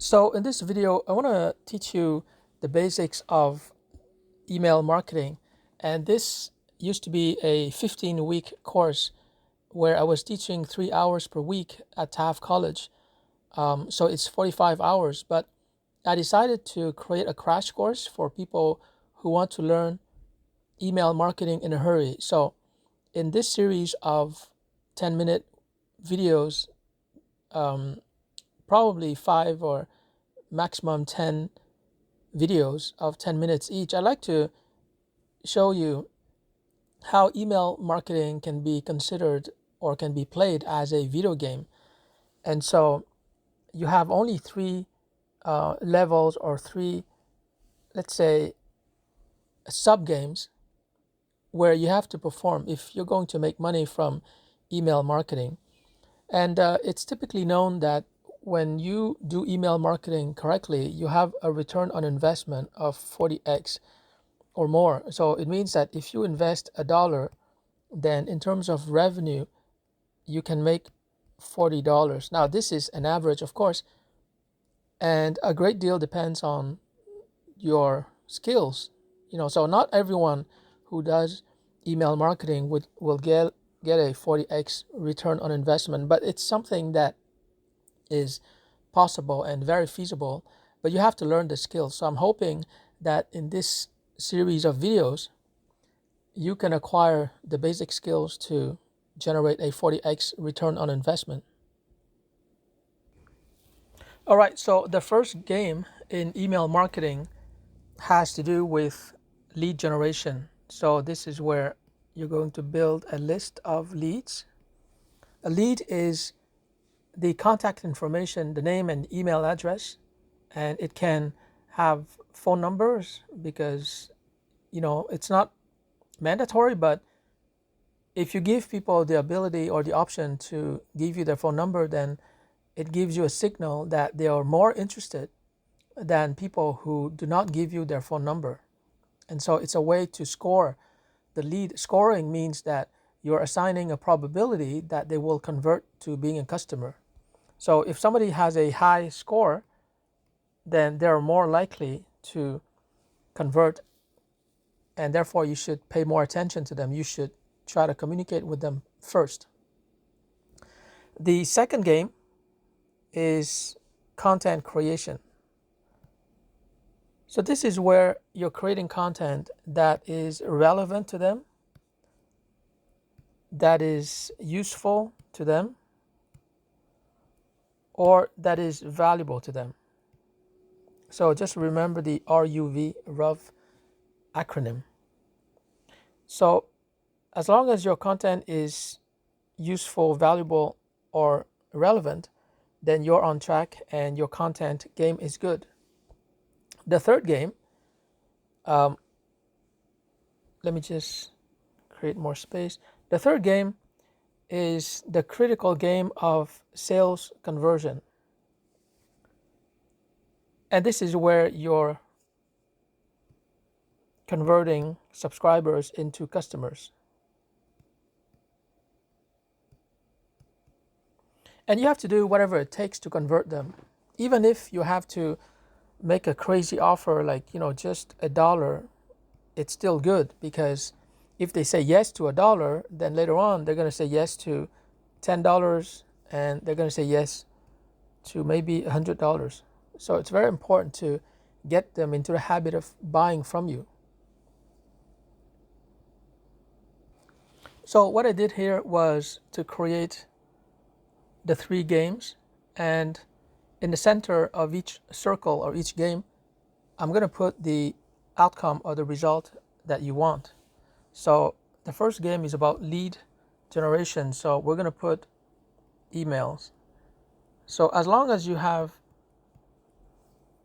So in this video, I want to teach you the basics of email marketing. And this used to be a 15-week course where I was teaching 3 hours per week at Taft College. So it's 45 hours, but I decided to create a crash course for people who want to learn email marketing in a hurry. So in this series of 10-minute videos, probably 5 or maximum 10 videos of 10 minutes each, I'd like to show you how email marketing can be considered or can be played as a video game. And so you have only three levels or three, let's say, sub games where you have to perform if you're going to make money from email marketing. And it's typically known that when you do email marketing correctly, you have a return on investment of 40x or more. So it means that if you invest $1, then in terms of revenue, you can make $40. Now, this is an average, of course, and a great deal depends on your skills. So not everyone who does email marketing will get a 40x return on investment, but it's something that is possible and very feasible, but you have to learn the skills. So I'm hoping that in this series of videos, you can acquire the basic skills to generate a 40x return on investment. All right, so the first game in email marketing has to do with lead generation. So this is where you're going to build a list of leads. A lead is the contact information, the name and email address, and it can have phone numbers because it's not mandatory, but if you give people the ability or the option to give you their phone number, then it gives you a signal that they are more interested than people who do not give you their phone number. And so it's a way to score the lead. Scoring means that you're assigning a probability that they will convert to being a customer. So if somebody has a high score, then they're more likely to convert, and therefore you should pay more attention to them. You should try to communicate with them first. The second game is content creation. So this is where you're creating content that is relevant to them, that is useful to them, or that is valuable to them. So just remember the RUV acronym. So as long as your content is useful, valuable, or relevant, then you're on track and your content game is good. The third game, let me just create more space. The third game is the critical game of sales conversion. And this is where you're converting subscribers into customers. And you have to do whatever it takes to convert them. Even if you have to make a crazy offer like, just $1, it's still good, because if they say yes to $1, then later on they're going to say yes to $10, and they're going to say yes to maybe $100. So it's very important to get them into the habit of buying from you. So what I did here was to create the three games, and in the center of each circle or each game, I'm going to put the outcome or the result that you want. So the first game is about lead generation. So we're going to put emails. So as long as you have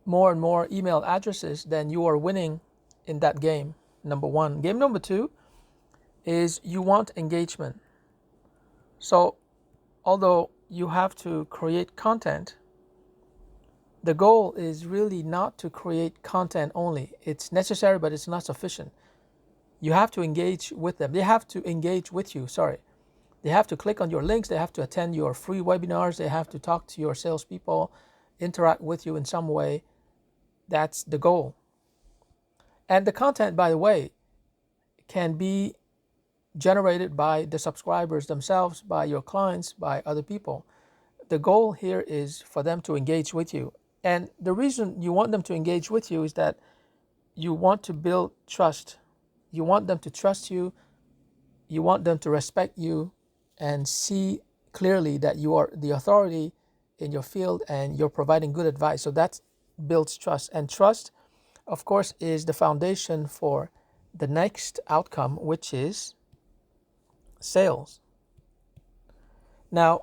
more and more email addresses, then you are winning in that game, number one. Game number two is you want engagement. So although you have to create content, the goal is really not to create content only. It's necessary, but it's not sufficient. You have to engage with them. They have to engage with you, sorry. They have to click on your links. They have to attend your free webinars. They have to talk to your salespeople. interact with you in some way. That's the goal. And the content, by the way, can be generated by the subscribers themselves, by your clients, by other people. The goal here is for them to engage with you. And the reason you want them to engage with you is that you want to build trust. You want them to trust you. You want them to respect you and see clearly that you are the authority in your field and you're providing good advice. So that builds trust. And trust, of course, is the foundation for the next outcome, which is sales. Now,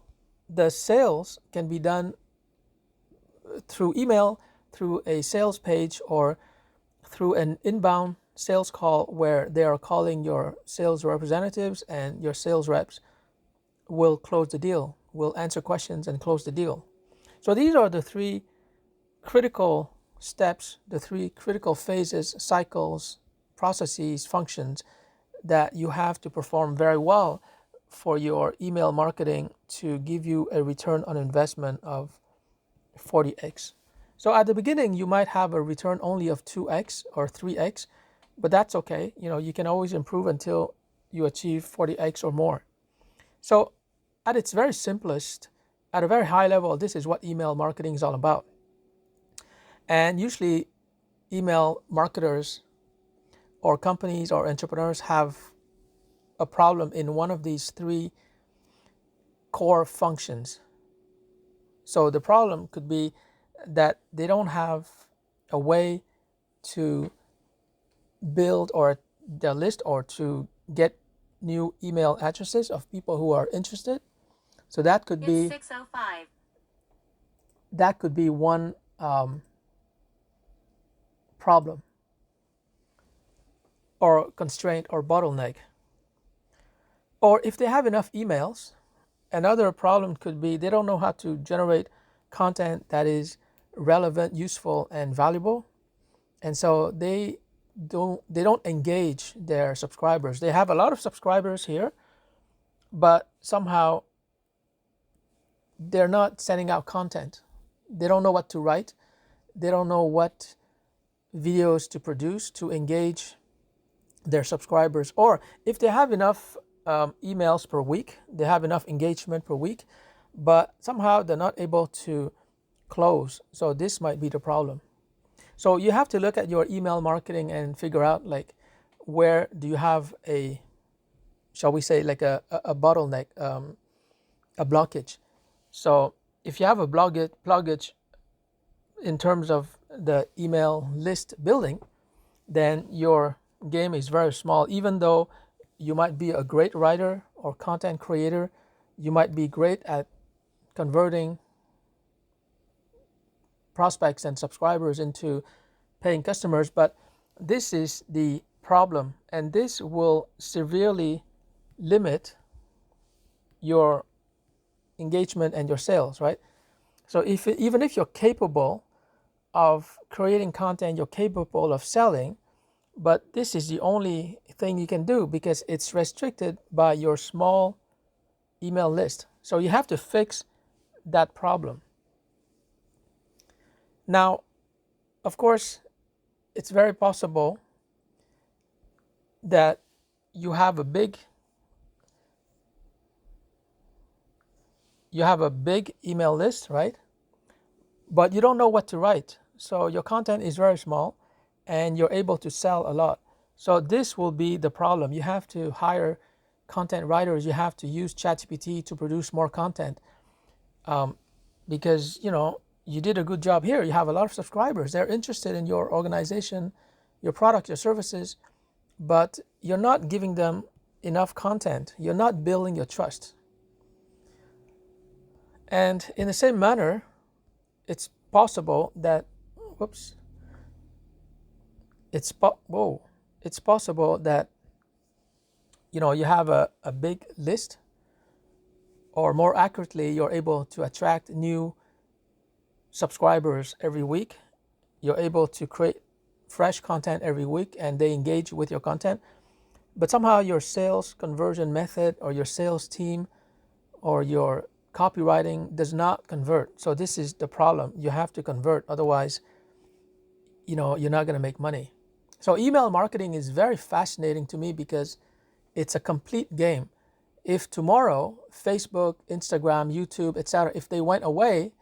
the sales can be done through email, through a sales page, or through an inbound sales call where they are calling your sales representatives and your sales reps will close the deal, will answer questions and close the deal. So these are the three critical steps, the three critical phases, cycles, processes, functions that you have to perform very well for your email marketing to give you a return on investment of 40x. So at the beginning, you might have a return only of 2x or 3x, but that's okay. You can always improve until you achieve 40x or more. So at its very simplest, at a very high level, this is what email marketing is all about. And usually email marketers or companies or entrepreneurs have a problem in one of these three core functions. So the problem could be that they don't have a way to build or their list or to get new email addresses of people who are interested. So that could be 6:05. That could be one problem or constraint or bottleneck. Or if they have enough emails, another problem could be they don't know how to generate content that is relevant, useful, and valuable. And so they don't engage their subscribers. They have a lot of subscribers here, but somehow they're not sending out content. They don't know what to write. They don't know what videos to produce to engage their subscribers. Or if they have enough emails per week, they have enough engagement per week, but somehow they're not able to close. So this might be the problem. So you have to look at your email marketing and figure out like where do you have a, shall we say, like a bottleneck, a blockage. So if you have a blockage in terms of the email list building, then your game is very small. Even though you might be a great writer or content creator, you might be great at converting prospects and subscribers into paying customers, but this is the problem, and this will severely limit your engagement and your sales, right? So even if you're capable of creating content, you're capable of selling, but this is the only thing you can do because it's restricted by your small email list. So you have to fix that problem. Now, of course, it's very possible that you have a big email list, right? But you don't know what to write. So your content is very small and you're able to sell a lot. So this will be the problem. You have to hire content writers. You have to use ChatGPT to produce more content because, you did a good job here. You have a lot of subscribers. They're interested in your organization, your product, your services, but you're not giving them enough content. You're not building your trust. And in the same manner, it's possible that, it's possible that, you have a big list, or more accurately, you're able to attract new subscribers every week. You're able to create fresh content every week and they engage with your content. But somehow your sales conversion method or your sales team or your copywriting does not convert. So this is the problem. You have to convert, otherwise, you're not going to make money. So email marketing is very fascinating to me because it's a complete game. If tomorrow Facebook, Instagram, YouTube, etc., if they went away,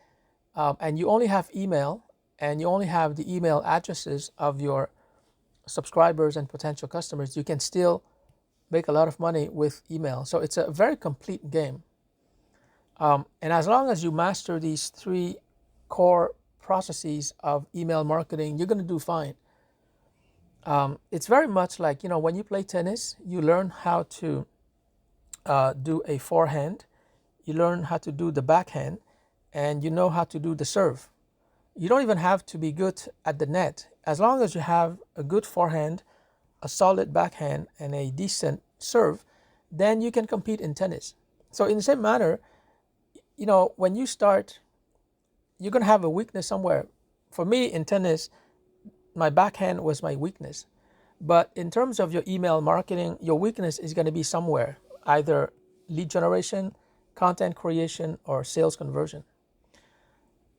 and you only have email and you only have the email addresses of your subscribers and potential customers, you can still make a lot of money with email. So it's a very complete game. And as long as you master these 3 core processes of email marketing, you're going to do fine. It's very much like, when you play tennis, you learn how to do a forehand, you learn how to do the backhand, and you know how to do the serve. You don't even have to be good at the net. As long as you have a good forehand, a solid backhand, and a decent serve, then you can compete in tennis. So in the same manner, when you start, you're going to have a weakness somewhere. For me in tennis, my backhand was my weakness. But in terms of your email marketing, your weakness is going to be somewhere, either lead generation, content creation, or sales conversion.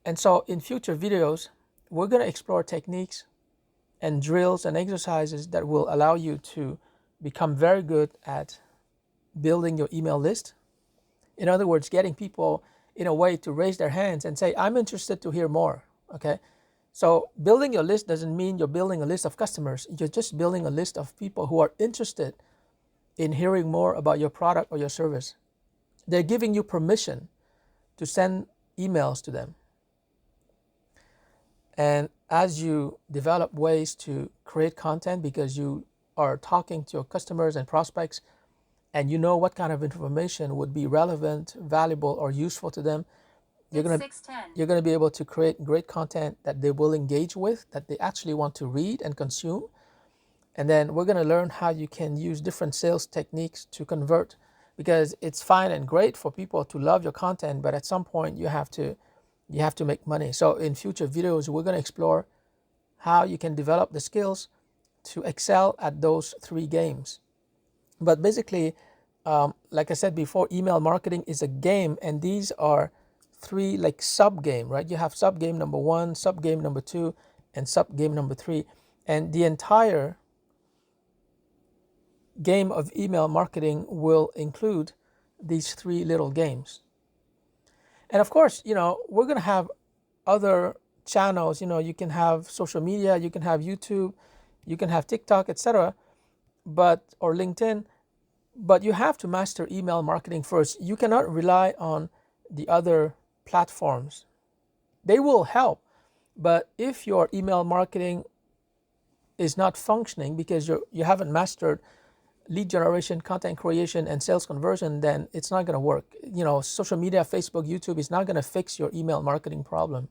And so in future videos, we're going to explore techniques and drills and exercises that will allow you to become very good at building your email list. In other words, getting people in a way to raise their hands and say, I'm interested to hear more. Okay. So building your list doesn't mean you're building a list of customers. You're just building a list of people who are interested in hearing more about your product or your service. They're giving you permission to send emails to them. And as you develop ways to create content because you are talking to your customers and prospects, and you know what kind of information would be relevant, valuable, or useful to them, you're going to be able to create great content that they will engage with, that they actually want to read and consume. And then we're going to learn how you can use different sales techniques to convert, because it's fine and great for people to love your content, but at some point you have to make money. So in future videos, we're going to explore how you can develop the skills to excel at those 3 games. But basically, like I said before, email marketing is a game, and these are 3 like sub game, right? You have sub game number 1, sub game number 2, and sub game number 3. And the entire game of email marketing will include these 3 little games. And of course, we're going to have other channels. You can have social media, you can have YouTube, you can have TikTok, etc., or LinkedIn, but you have to master email marketing first. You cannot rely on the other platforms. They will help, but if your email marketing is not functioning because you haven't mastered lead generation, content creation, and sales conversion, then it's not going to work. Social media, Facebook, YouTube is not going to fix your email marketing problem.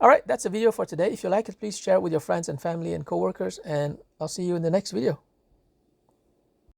All right, that's the video for today. If you like it, please share it with your friends and family and coworkers, and I'll see you in the next video.